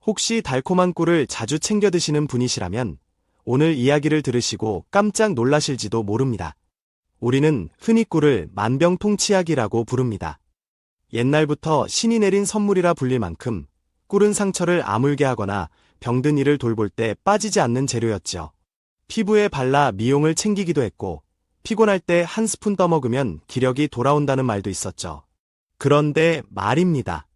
혹시 달콤한 꿀을 자주 챙겨 드시는 분이시라면 오늘 이야기를 들으시고 깜짝 놀라실지도 모릅니다. 우리는 흔히 꿀을 만병통치약이라고 부릅니다. 옛날부터 신이 내린 선물이라 불릴 만큼 꿀은 상처를 아물게 하거나 병든 이를 돌볼 때 빠지지 않는 재료였죠. 피부에 발라 미용을 챙기기도 했고 피곤할 때 한 스푼 떠먹으면 기력이 돌아온다는 말도 있었죠. 그런데 말입니다.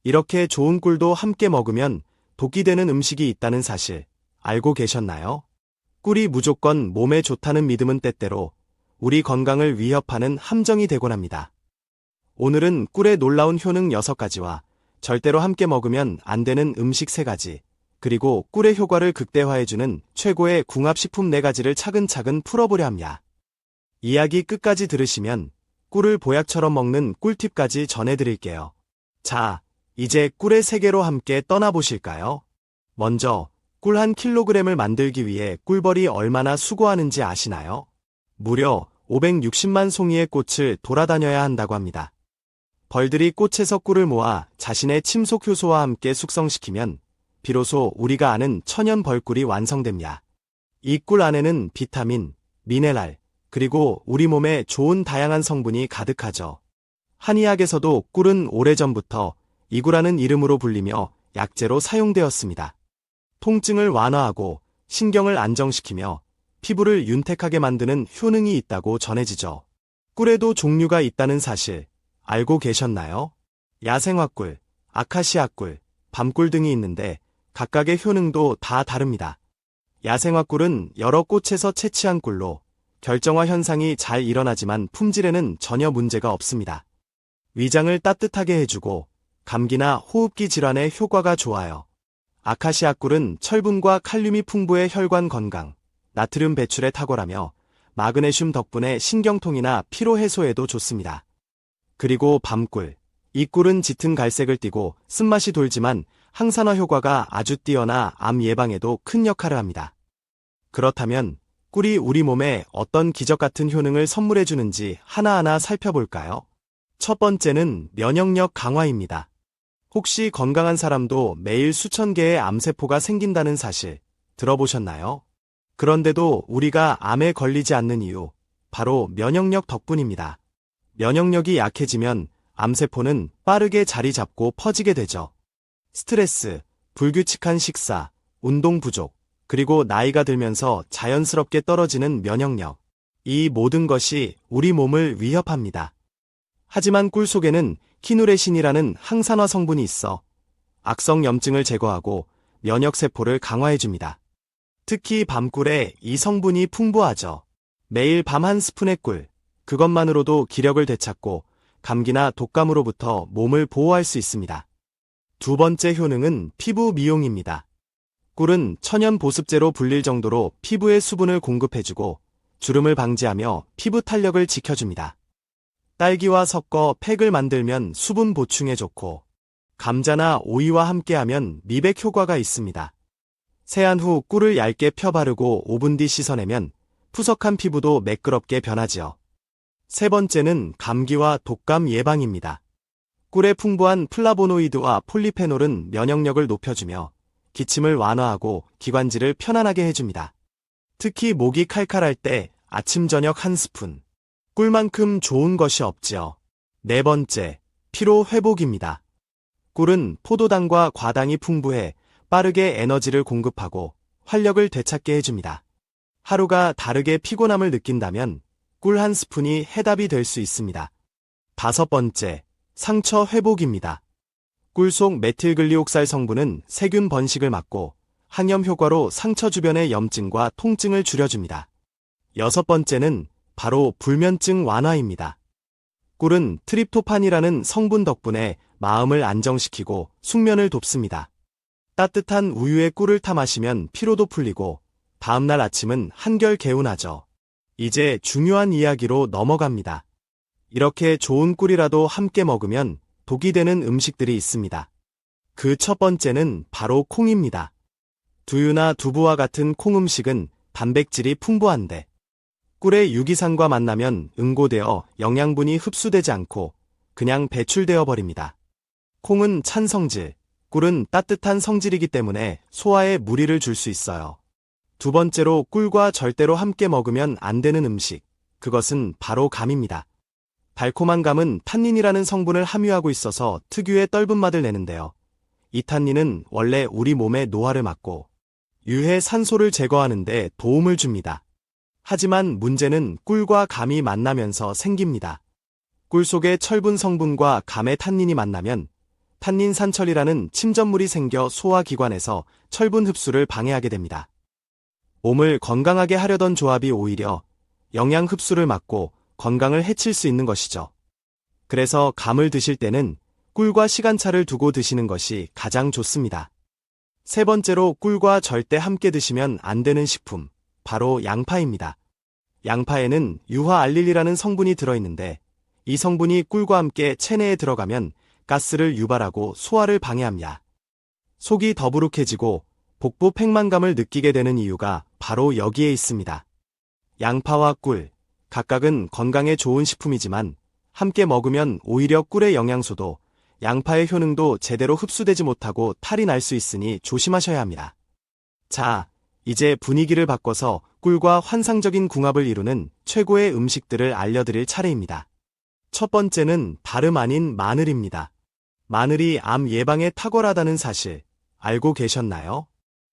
이렇게 좋은 꿀도 함께 먹으면 독이 되는 음식이 있다는 사실 알고 계셨나요? 꿀이 무조건 몸에 좋다는 믿음은 때때로 우리 건강을 위협하는 함정이 되곤 합니다. 오늘은 꿀의 놀라운 효능 6가지와 절대로 함께 먹으면 안 되는 음식 3가지, 그리고 꿀의 효과를 극대화해주는 최고의 궁합식품 4가지를 차근차근 풀어보려 합니다. 이야기 끝까지 들으시면 꿀을 보약처럼 먹는 꿀팁까지 전해드릴게요. 자, 이제 꿀의 세계로 함께 떠나보실까요? 먼저 꿀 1kg을 만들기 위해 꿀벌이 얼마나 수고하는지 아시나요? 무려 560만 송이의 꽃을 돌아다녀야 한다고 합니다. 벌들이 꽃에서 꿀을 모아 자신의 침속 효소와 함께 숙성시키면 비로소 우리가 아는 천연 벌꿀이 완성됩니다. 이 꿀 안에는 비타민, 미네랄, 그리고 우리 몸에 좋은 다양한 성분이 가득하죠. 한의학에서도 꿀은 오래전부터 이구라는 이름으로 불리며 약재로 사용되었습니다. 통증을 완화하고 신경을 안정시키며 피부를 윤택하게 만드는 효능이 있다고 전해지죠. 꿀에도 종류가 있다는 사실 알고 계셨나요? 야생화꿀, 아카시아꿀, 밤꿀 등이 있는데 각각의 효능도 다 다릅니다. 야생화꿀은 여러 꽃에서 채취한 꿀로 결정화 현상이 잘 일어나지만 품질에는 전혀 문제가 없습니다. 위장을 따뜻하게 해주고 감기나 호흡기 질환에 효과가 좋아요. 아카시아 꿀은 철분과 칼륨이 풍부해 혈관 건강, 나트륨 배출에 탁월하며 마그네슘 덕분에 신경통이나 피로 해소에도 좋습니다. 그리고 밤꿀, 이 꿀은 짙은 갈색을 띠고 쓴맛이 돌지만 항산화 효과가 아주 뛰어나 암 예방에도 큰 역할을 합니다. 그렇다면 꿀이 우리 몸에 어떤 기적 같은 효능을 선물해주는지 하나하나 살펴볼까요? 첫 번째는 면역력 강화입니다. 혹시 건강한 사람도 매일 수천 개의 암세포가 생긴다는 사실 들어보셨나요? 그런데도 우리가 암에 걸리지 않는 이유, 바로 면역력 덕분입니다. 면역력이 약해지면 암세포는 빠르게 자리 잡고 퍼지게 되죠. 스트레스, 불규칙한 식사, 운동 부족, 그리고 나이가 들면서 자연스럽게 떨어지는 면역력. 이 모든 것이 우리 몸을 위협합니다. 하지만 꿀 속에는 키누레신이라는 항산화 성분이 있어 악성 염증을 제거하고 면역세포를 강화해줍니다. 특히 밤꿀에 이 성분이 풍부하죠. 매일 밤 1스푼의 꿀, 그것만으로도 기력을 되찾고 감기나 독감으로부터 몸을 보호할 수 있습니다. 두 번째 효능은 피부 미용입니다. 꿀은 천연 보습제로 불릴 정도로 피부에 수분을 공급해주고 주름을 방지하며 피부 탄력을 지켜줍니다. 딸기와 섞어 팩을 만들면 수분 보충에 좋고 감자나 오이와 함께하면 미백 효과가 있습니다. 세안 후 꿀을 얇게 펴 바르고 5분 뒤 씻어내면 푸석한 피부도 매끄럽게 변하지요. 세 번째는 감기와 독감 예방입니다. 꿀의 풍부한 플라보노이드와 폴리페놀은 면역력을 높여주며 기침을 완화하고 기관지를 편안하게 해줍니다. 특히 목이 칼칼할 때 아침 저녁 1스푼. 꿀만큼 좋은 것이 없지요. 네 번째, 피로 회복입니다. 꿀은 포도당과 과당이 풍부해 빠르게 에너지를 공급하고 활력을 되찾게 해줍니다. 하루가 다르게 피곤함을 느낀다면 꿀 1스푼이 해답이 될 수 있습니다. 다섯 번째, 상처 회복입니다. 꿀 속 메틸글리옥살 성분은 세균 번식을 막고 항염 효과로 상처 주변의 염증과 통증을 줄여줍니다. 여섯 번째는 바로 불면증 완화입니다. 꿀은 트립토판이라는 성분 덕분에 마음을 안정시키고 숙면을 돕습니다. 따뜻한 우유에 꿀을 타 마시면 피로도 풀리고 다음날 아침은 한결 개운하죠. 이제 중요한 이야기로 넘어갑니다. 이렇게 좋은 꿀이라도 함께 먹으면 독이 되는 음식들이 있습니다. 그 첫 번째는 바로 콩입니다. 두유나 두부와 같은 콩 음식은 단백질이 풍부한데 꿀의 유기산과 만나면 응고되어 영양분이 흡수되지 않고 그냥 배출되어 버립니다. 콩은 찬성질, 꿀은 따뜻한 성질이기 때문에 소화에 무리를 줄 수 있어요. 두 번째로 꿀과 절대로 함께 먹으면 안 되는 음식, 그것은 바로 감입니다. 달콤한 감은 탄닌이라는 성분을 함유하고 있어서 특유의 떫은 맛을 내는데요. 이 탄닌은 원래 우리 몸의 노화를 막고 유해 산소를 제거하는 데 도움을 줍니다. 하지만 문제는 꿀과 감이 만나면서 생깁니다. 꿀 속의 철분 성분과 감의 탄닌이 만나면 탄닌산철이라는 침전물이 생겨 소화기관에서 철분 흡수를 방해하게 됩니다. 몸을 건강하게 하려던 조합이 오히려 영양 흡수를 막고 건강을 해칠 수 있는 것이죠. 그래서 감을 드실 때는 꿀과 시간차를 두고 드시는 것이 가장 좋습니다. 세 번째로 꿀과 절대 함께 드시면 안 되는 식품, 바로 양파입니다. 양파에는 유화알릴리라는 성분이 들어있는데 이 성분이 꿀과 함께 체내에 들어가면 가스를 유발하고 소화를 방해합니다. 속이 더부룩해지고 복부 팽만감을 느끼게 되는 이유가 바로 여기에 있습니다. 양파와 꿀, 각각은 건강에 좋은 식품이지만 함께 먹으면 오히려 꿀의 영양소도 양파의 효능도 제대로 흡수되지 못하고 탈이 날 수 있으니 조심하셔야 합니다. 자, 이제 분위기를 바꿔서 꿀과 환상적인 궁합을 이루는 최고의 음식들을 알려드릴 차례입니다. 첫 번째는 다름 아닌 마늘입니다. 마늘이 암 예방에 탁월하다는 사실 알고 계셨나요?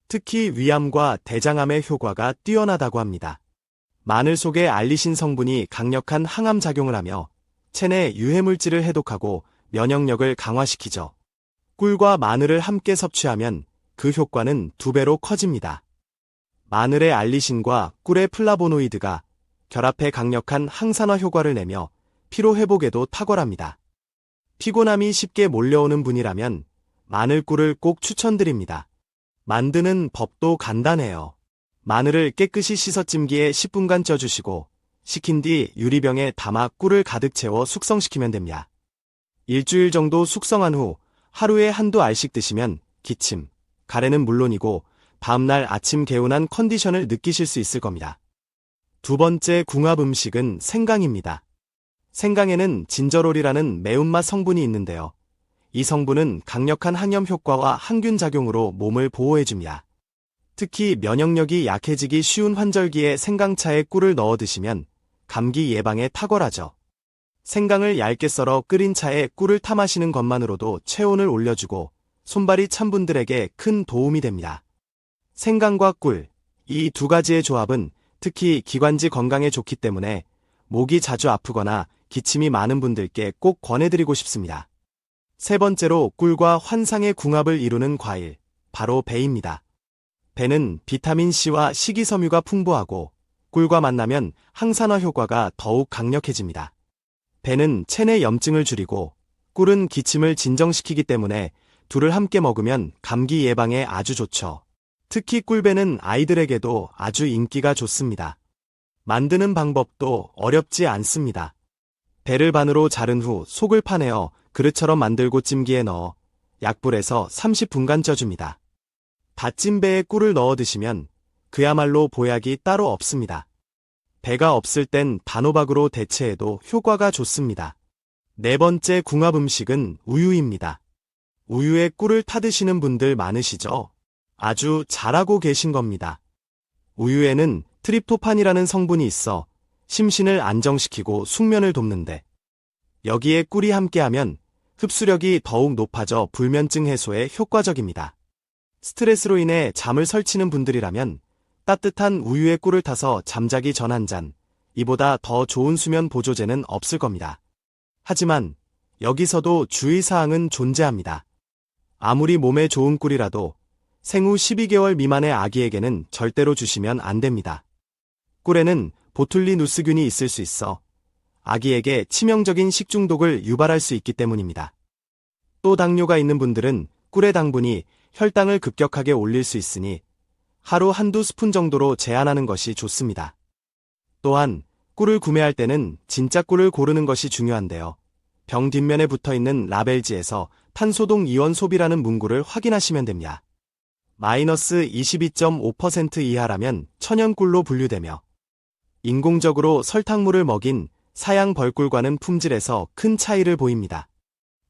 특히 위암과 대장암의 효과가 뛰어나다고 합니다. 마늘 속의 알리신 성분이 강력한 항암 작용을 하며 체내 유해물질을 해독하고 면역력을 강화시키죠. 꿀과 마늘을 함께 섭취하면 그 효과는 2배로 커집니다. 마늘의 알리신과 꿀의 플라보노이드가 결합해 강력한 항산화 효과를 내며 피로 회복에도 탁월합니다. 피곤함이 쉽게 몰려오는 분이라면 마늘꿀을 꼭 추천드립니다. 만드는 법도 간단해요. 마늘을 깨끗이 씻어 찜기에 10분간 쪄주시고 식힌 뒤 유리병에 담아 꿀을 가득 채워 숙성시키면 됩니다. 일주일 정도 숙성한 후 하루에 한두 알씩 드시면 기침, 가래는 물론이고 다음날 아침 개운한 컨디션을 느끼실 수 있을 겁니다. 두 번째 궁합 음식은 생강입니다. 생강에는 진저롤이라는 매운맛 성분이 있는데요. 이 성분은 강력한 항염 효과와 항균 작용으로 몸을 보호해줍니다. 특히 면역력이 약해지기 쉬운 환절기에 생강차에 꿀을 넣어 드시면 감기 예방에 탁월하죠. 생강을 얇게 썰어 끓인 차에 꿀을 타 마시는 것만으로도 체온을 올려주고 손발이 찬 분들에게 큰 도움이 됩니다. 생강과 꿀, 이 두 가지의 조합은 특히 기관지 건강에 좋기 때문에 목이 자주 아프거나 기침이 많은 분들께 꼭 권해드리고 싶습니다. 세 번째로 꿀과 환상의 궁합을 이루는 과일, 바로 배입니다. 배는 비타민C와 식이섬유가 풍부하고 꿀과 만나면 항산화 효과가 더욱 강력해집니다. 배는 체내 염증을 줄이고 꿀은 기침을 진정시키기 때문에 둘을 함께 먹으면 감기 예방에 아주 좋죠. 특히 꿀배는 아이들에게도 아주 인기가 좋습니다. 만드는 방법도 어렵지 않습니다. 배를 반으로 자른 후 속을 파내어 그릇처럼 만들고 찜기에 넣어 약불에서 30분간 쪄줍니다. 다찐 배에 꿀을 넣어 드시면 그야말로 보약이 따로 없습니다. 배가 없을 땐 단호박으로 대체해도 효과가 좋습니다. 네 번째 궁합 음식은 우유입니다. 우유에 꿀을 타드시는 분들 많으시죠? 아주 잘하고 계신 겁니다. 우유에는 트립토판이라는 성분이 있어 심신을 안정시키고 숙면을 돕는데 여기에 꿀이 함께하면 흡수력이 더욱 높아져 불면증 해소에 효과적입니다. 스트레스로 인해 잠을 설치는 분들이라면 따뜻한 우유에 꿀을 타서 잠자기 전 한 잔, 이보다 더 좋은 수면 보조제는 없을 겁니다. 하지만 여기서도 주의사항은 존재합니다. 아무리 몸에 좋은 꿀이라도 생후 12개월 미만의 아기에게는 절대로 주시면 안 됩니다. 꿀에는 보툴리누스균이 있을 수 있어 아기에게 치명적인 식중독을 유발할 수 있기 때문입니다. 또 당뇨가 있는 분들은 꿀의 당분이 혈당을 급격하게 올릴 수 있으니 하루 한두 스푼 정도로 제한하는 것이 좋습니다. 또한 꿀을 구매할 때는 진짜 꿀을 고르는 것이 중요한데요. 병 뒷면에 붙어있는 라벨지에서 탄소동 이온 소비라는 문구를 확인하시면 됩니다. 마이너스 22.5% 이하라면 천연꿀로 분류되며 인공적으로 설탕물을 먹인 사양 벌꿀과는 품질에서 큰 차이를 보입니다.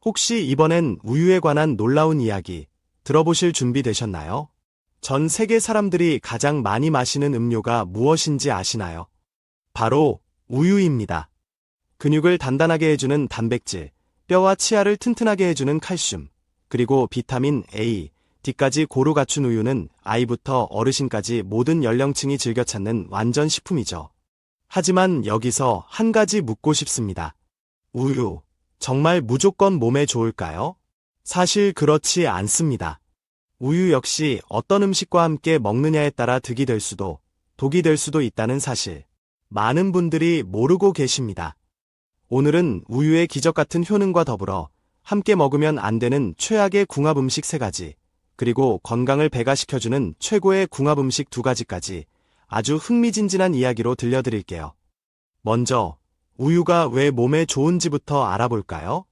혹시 이번엔 우유에 관한 놀라운 이야기, 들어보실 준비 되셨나요? 전 세계 사람들이 가장 많이 마시는 음료가 무엇인지 아시나요? 바로 우유입니다. 근육을 단단하게 해주는 단백질, 뼈와 치아를 튼튼하게 해주는 칼슘, 그리고 비타민 A, D까지 고루 갖춘 우유는 아이부터 어르신까지 모든 연령층이 즐겨 찾는 완전 식품이죠. 하지만 여기서 한 가지 묻고 싶습니다. 우유, 정말 무조건 몸에 좋을까요? 사실 그렇지 않습니다. 우유 역시 어떤 음식과 함께 먹느냐에 따라 득이 될 수도, 독이 될 수도 있다는 사실. 많은 분들이 모르고 계십니다. 오늘은 우유의 기적 같은 효능과 더불어 함께 먹으면 안 되는 최악의 궁합 음식 3가지, 그리고 건강을 배가시켜주는 최고의 궁합 음식 2가지까지 아주 흥미진진한 이야기로 들려드릴게요. 먼저 우유가 왜 몸에 좋은지부터 알아볼까요?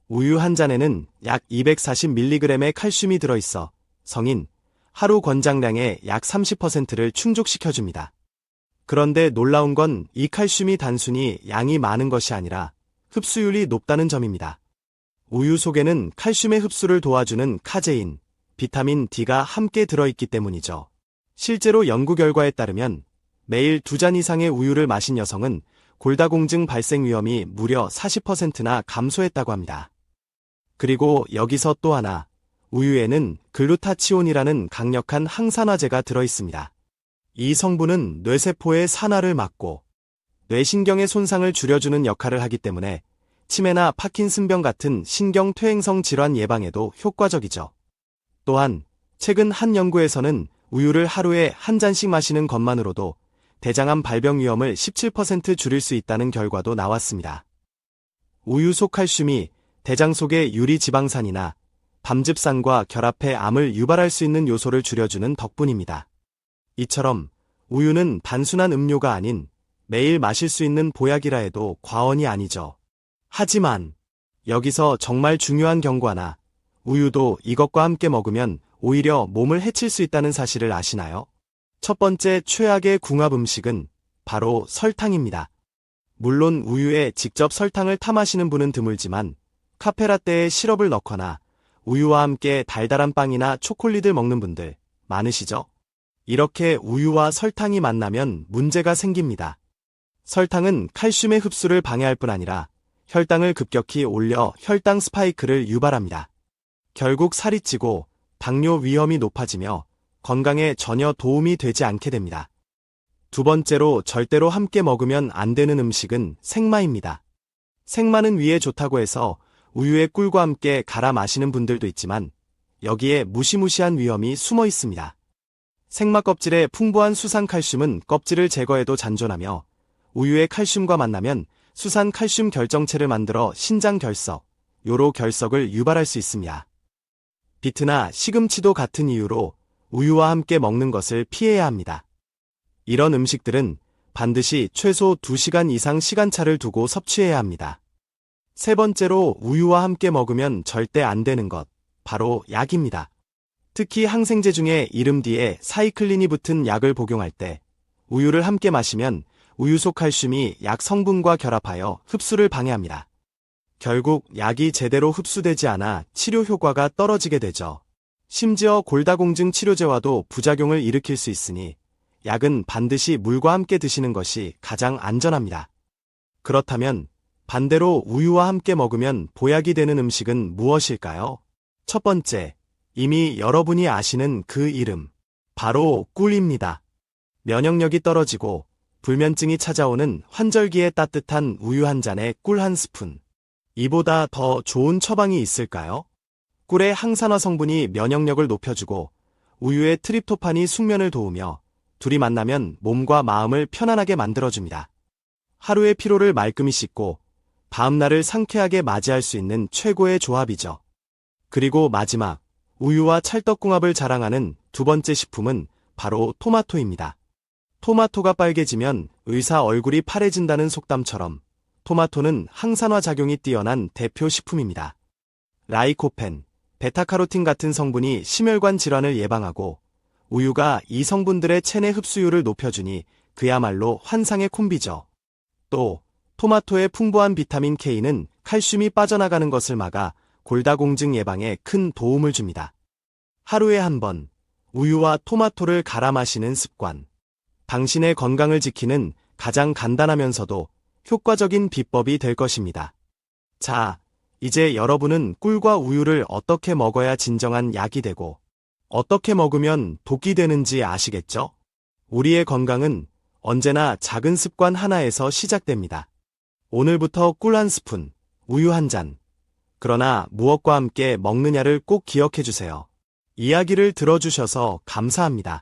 우유 한 잔에는 약 240mg의 칼슘이 들어있어 성인 하루 권장량의 약 30%를 충족시켜줍니다. 그런데 놀라운 건 이 칼슘이 단순히 양이 많은 것이 아니라 흡수율이 높다는 점입니다. 우유 속에는 칼슘의 흡수를 도와주는 카제인, 비타민 D가 함께 들어있기 때문이죠. 실제로 연구 결과에 따르면 매일 2잔 이상의 우유를 마신 여성은 골다공증 발생 위험이 무려 40%나 감소했다고 합니다. 그리고 여기서 또 하나, 우유에는 글루타치온이라는 강력한 항산화제가 들어있습니다. 이 성분은 뇌세포의 산화를 막고 뇌신경의 손상을 줄여주는 역할을 하기 때문에 치매나 파킨슨병 같은 신경퇴행성 질환 예방에도 효과적이죠. 또한 최근 한 연구에서는 우유를 하루에 한 잔씩 마시는 것만으로도 대장암 발병 위험을 17% 줄일 수 있다는 결과도 나왔습니다. 우유 속 칼슘이 대장 속의 유리지방산이나 밤즙산과 결합해 암을 유발할 수 있는 요소를 줄여주는 덕분입니다. 이처럼 우유는 단순한 음료가 아닌 매일 마실 수 있는 보약이라 해도 과언이 아니죠. 하지만 여기서 정말 중요한 경고 하나, 우유도 이것과 함께 먹으면 오히려 몸을 해칠 수 있다는 사실을 아시나요? 첫 번째 최악의 궁합 음식은 바로 설탕입니다. 물론 우유에 직접 설탕을 타 마시는 분은 드물지만 카페라떼에 시럽을 넣거나 우유와 함께 달달한 빵이나 초콜릿을 먹는 분들 많으시죠? 이렇게 우유와 설탕이 만나면 문제가 생깁니다. 설탕은 칼슘의 흡수를 방해할 뿐 아니라 혈당을 급격히 올려 혈당 스파이크를 유발합니다. 결국 살이 찌고 당뇨 위험이 높아지며 건강에 전혀 도움이 되지 않게 됩니다. 두 번째로 절대로 함께 먹으면 안 되는 음식은 생마입니다. 생마는 위에 좋다고 해서 우유에 꿀과 함께 갈아 마시는 분들도 있지만 여기에 무시무시한 위험이 숨어 있습니다. 생마 껍질에 풍부한 수산 칼슘은 껍질을 제거해도 잔존하며 우유의 칼슘과 만나면 수산 칼슘 결정체를 만들어 신장 결석, 요로 결석을 유발할 수 있습니다. 비트나 시금치도 같은 이유로 우유와 함께 먹는 것을 피해야 합니다. 이런 음식들은 반드시 최소 2시간 이상 시간차를 두고 섭취해야 합니다. 세 번째로 우유와 함께 먹으면 절대 안 되는 것, 바로 약입니다. 특히 항생제 중에 이름 뒤에 사이클린이 붙은 약을 복용할 때 우유를 함께 마시면 우유 속 칼슘이 약 성분과 결합하여 흡수를 방해합니다. 결국 약이 제대로 흡수되지 않아 치료 효과가 떨어지게 되죠. 심지어 골다공증 치료제와도 부작용을 일으킬 수 있으니 약은 반드시 물과 함께 드시는 것이 가장 안전합니다. 그렇다면 반대로 우유와 함께 먹으면 보약이 되는 음식은 무엇일까요? 첫 번째, 이미 여러분이 아시는 그 이름, 바로 꿀입니다. 면역력이 떨어지고 불면증이 찾아오는 환절기에 따뜻한 우유 한 잔에 꿀 한 스푼. 이보다 더 좋은 처방이 있을까요? 꿀의 항산화 성분이 면역력을 높여주고 우유의 트립토판이 숙면을 도우며 둘이 만나면 몸과 마음을 편안하게 만들어줍니다. 하루의 피로를 말끔히 씻고 다음날을 상쾌하게 맞이할 수 있는 최고의 조합이죠. 그리고 마지막, 우유와 찰떡궁합을 자랑하는 두 번째 식품은 바로 토마토입니다. 토마토가 빨개지면 의사 얼굴이 파래진다는 속담처럼 토마토는 항산화 작용이 뛰어난 대표 식품입니다. 라이코펜, 베타카로틴 같은 성분이 심혈관 질환을 예방하고 우유가 이 성분들의 체내 흡수율을 높여주니 그야말로 환상의 콤비죠. 또 토마토의 풍부한 비타민 K는 칼슘이 빠져나가는 것을 막아 골다공증 예방에 큰 도움을 줍니다. 하루에 한 번, 우유와 토마토를 갈아 마시는 습관. 당신의 건강을 지키는 가장 간단하면서도 효과적인 비법이 될 것입니다. 자, 이제 여러분은 꿀과 우유를 어떻게 먹어야 진정한 약이 되고, 어떻게 먹으면 독이 되는지 아시겠죠? 우리의 건강은 언제나 작은 습관 하나에서 시작됩니다. 오늘부터 꿀 한 스푼, 우유 한 잔. 그러나 무엇과 함께 먹느냐를 꼭 기억해 주세요. 이야기를 들어주셔서 감사합니다.